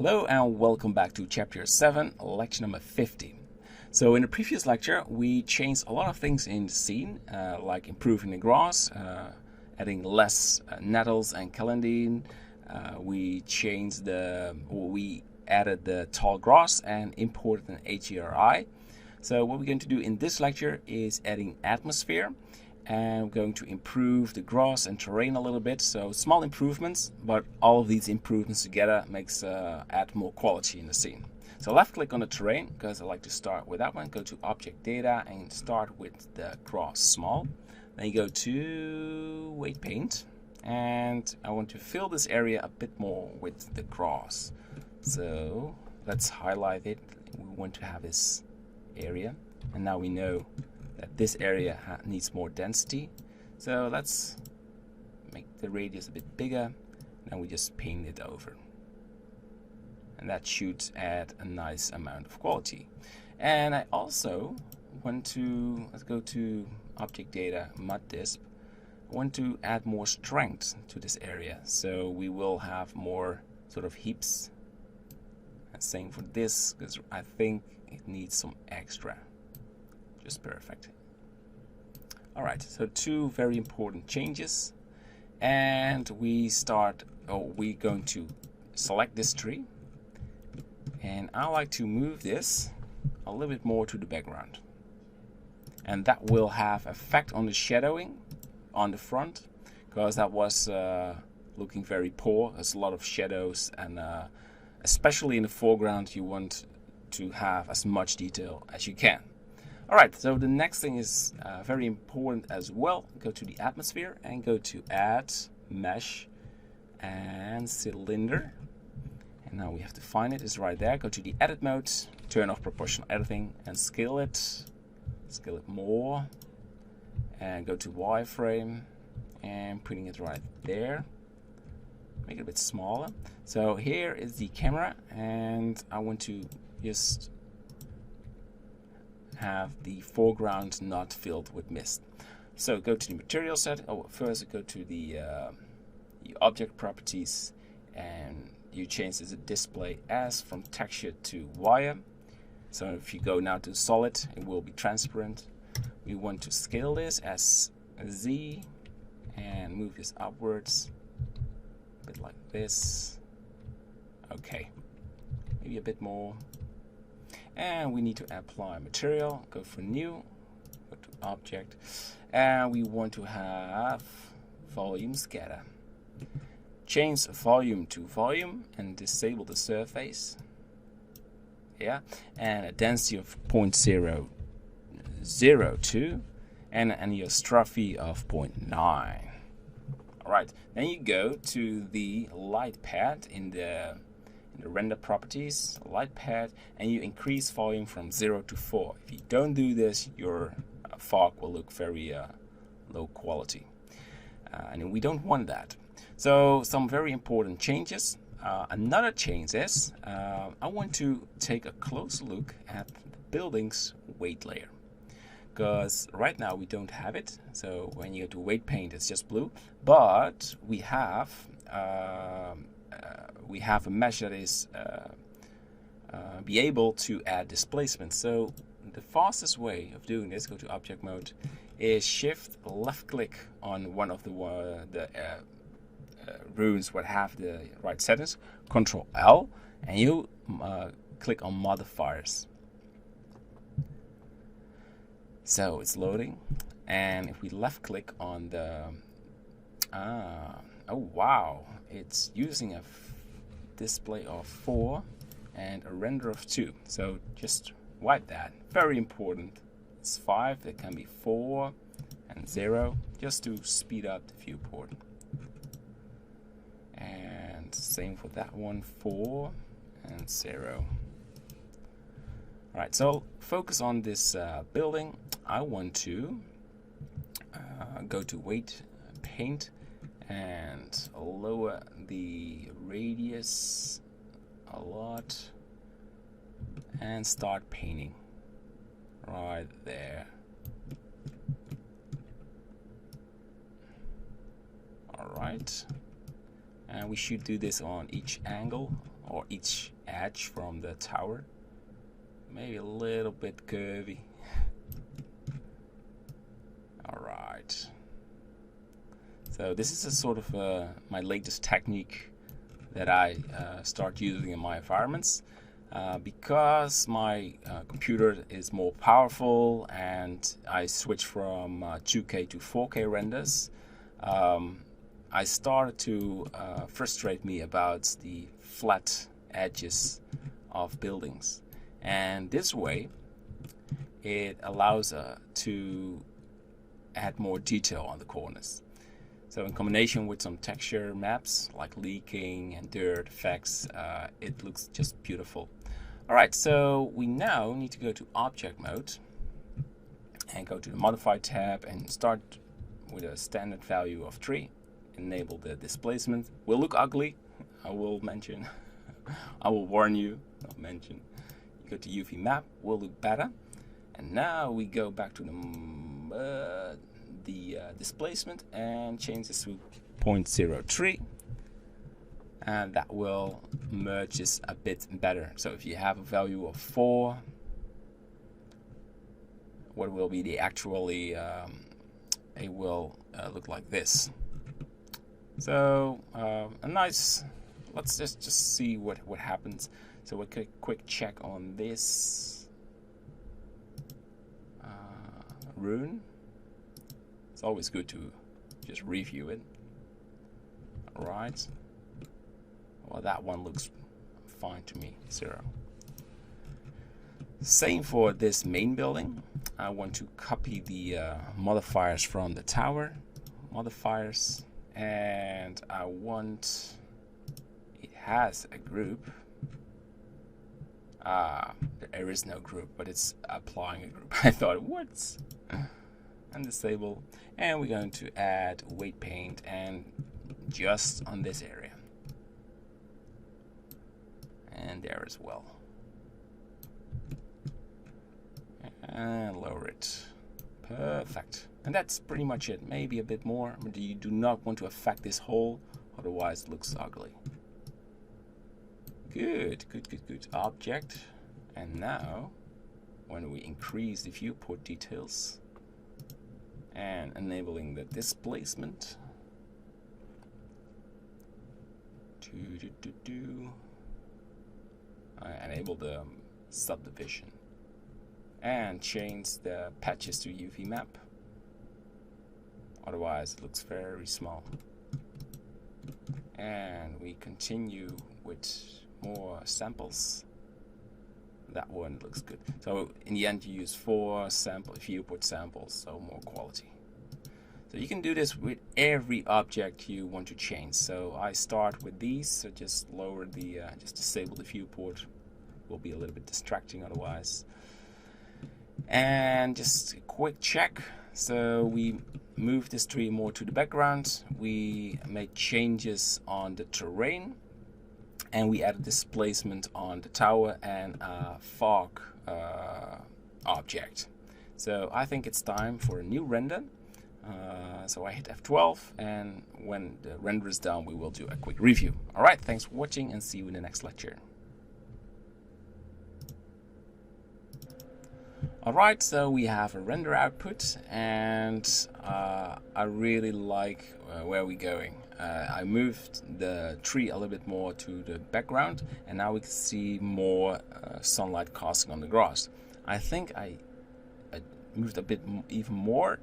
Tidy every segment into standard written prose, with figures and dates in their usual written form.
Hello and welcome back to Chapter 7, lecture number 50. So in the previous lecture, we changed a lot of things in the scene, like improving the grass, adding less nettles and calendine. We added the tall grass and imported an HERI. So what we're going to do in this lecture is adding atmosphere. And we're going to improve the grass and terrain a little bit. So small improvements, but all of these improvements together makes add more quality in the scene. So left click on the terrain because I like to start with that one. Go to object data and start with the grass small. Then you go to weight paint, and I want to fill this area a bit more with the grass. So let's highlight it. We want to have this area, and now we know that this area needs more density. So let's make the radius a bit bigger, and we just paint it over. And that should add a nice amount of quality. And I also want to, let's go to object data, mud disp. I want to add more strength to this area. So we will have more sort of heaps. And same for this, because I think it needs some extra. Just perfect. Alright, so two very important changes, and we're going to select this tree, and I like to move this a little bit more to the background, and that will have effect on the shadowing on the front, because that was looking very poor. There's a lot of shadows, and especially in the foreground you want to have as much detail as you can. Alright, so the next thing is very important as well. Go to the atmosphere and go to add, mesh, and cylinder. And now we have to find it. It's right there. Go to the edit mode, turn off proportional editing, and scale it more. And go to wireframe and putting it right there. Make it a bit smaller. So here is the camera, and I want to just have the foreground not filled with mist. So go to the material set. First go to the object properties, and you change this display as from texture to wire. So if you go now to solid, it will be transparent. We want to scale this as Z and move this upwards a bit like this. Okay, maybe a bit more. And we need to apply material, go for new, go to object, and we want to have volume scatter. Change volume to volume and disable the surface. Yeah, and a density of 0.002 and an anisotropy of 0.9. Alright, then you go to the light pad in the render properties, light pad, and you increase volume from 0 to 4. If you don't do this, your fog will look very low quality, and we don't want that. So some very important changes. Another change is I want to take a close look at the building's weight layer, because right now we don't have it. So when you go to weight paint, it's just blue, but we have a mesh that is be able to add displacement. So the fastest way of doing this, go to object mode, is shift left click on one of the rooms what have the right settings, Control L, and you click on modifiers. So it's loading, and if we left click on the oh wow, it's using a display of 4 and a render of 2. So just wipe that. Very important. It's 5. It can be 4 and 0, just to speed up the viewport. And same for that one, 4 and 0. Alright, so focus on this building. I want to go to weight paint and lower the radius a lot and start painting right there. Alright, and we should do this on each angle or each edge from the tower. Maybe a little bit curvy. Alright. So this is a sort of my latest technique that I start using in my environments. Because my computer is more powerful and I switch from 2K to 4K renders, I started to frustrate me about the flat edges of buildings. And this way, it allows to add more detail on the corners. So in combination with some texture maps like leaking and dirt effects, it looks just beautiful. Alright, so we now need to go to object mode and go to the modify tab and start with a standard value of 3. Enable the displacement. Will look ugly, I will mention. I will warn you, not mention. You go to UV map, will look better. And now we go back to the displacement and change this to 0.03. And that will merge this a bit better. So if you have a value of 4, what will be the actually, it will look like this. So a nice, let's just see what happens. So we'll quick check on this rune. It's always good to just review it. All right. Well, that one looks fine to me, 0. Same for this main building. I want to copy the modifiers from the tower. Modifiers. And I want, it has a group. There is no group, but it's applying a group. I thought, what? Undisable. And we're going to add weight paint and just on this area. And there as well. And lower it. Perfect. And that's pretty much it. Maybe a bit more. But you do not want to affect this hole, otherwise it looks ugly. Good, good, good, good. Object. And now, when we increase the viewport details and enabling the displacement, I enable the subdivision and change the patches to UV map. Otherwise, it looks very small. And we continue with more samples. That one looks good. So in the end, you use 4 viewport samples, so more quality. So you can do this with every object you want to change. So I start with these, so just lower the, just disable the viewport. Will be a little bit distracting otherwise. And just a quick check. So we move this tree more to the background. We made changes on the terrain. And we added displacement on the tower and a fog object. So I think it's time for a new render. So I hit F12, and when the render is done, we will do a quick review. All right, thanks for watching, and see you in the next lecture. All right, so we have a render output, and I really like where we're going. I moved the tree a little bit more to the background, and now we can see more sunlight casting on the grass. I think I moved a bit even more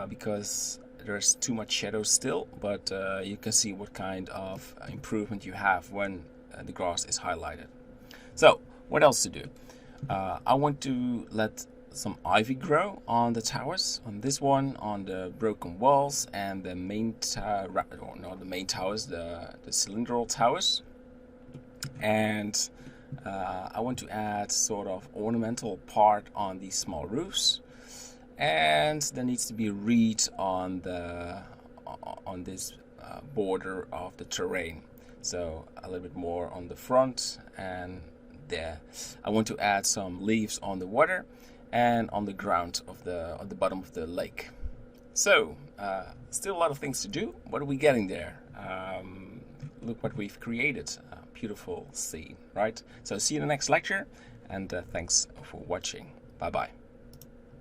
because there's too much shadow still, but you can see what kind of improvement you have when the grass is highlighted. So what else to do? I want to let some ivy grow on the towers, on this one, on the broken walls, and the main towers, the cylindrical towers. And I want to add sort of ornamental part on these small roofs, and there needs to be a reed on this border of the terrain. So a little bit more on the front, and there I want to add some leaves on the water and on the ground of the bottom of the lake. So still a lot of things to do. What are we getting there? look what we've created. A beautiful scene, right? So see you in the next lecture, and thanks for watching. Bye-bye.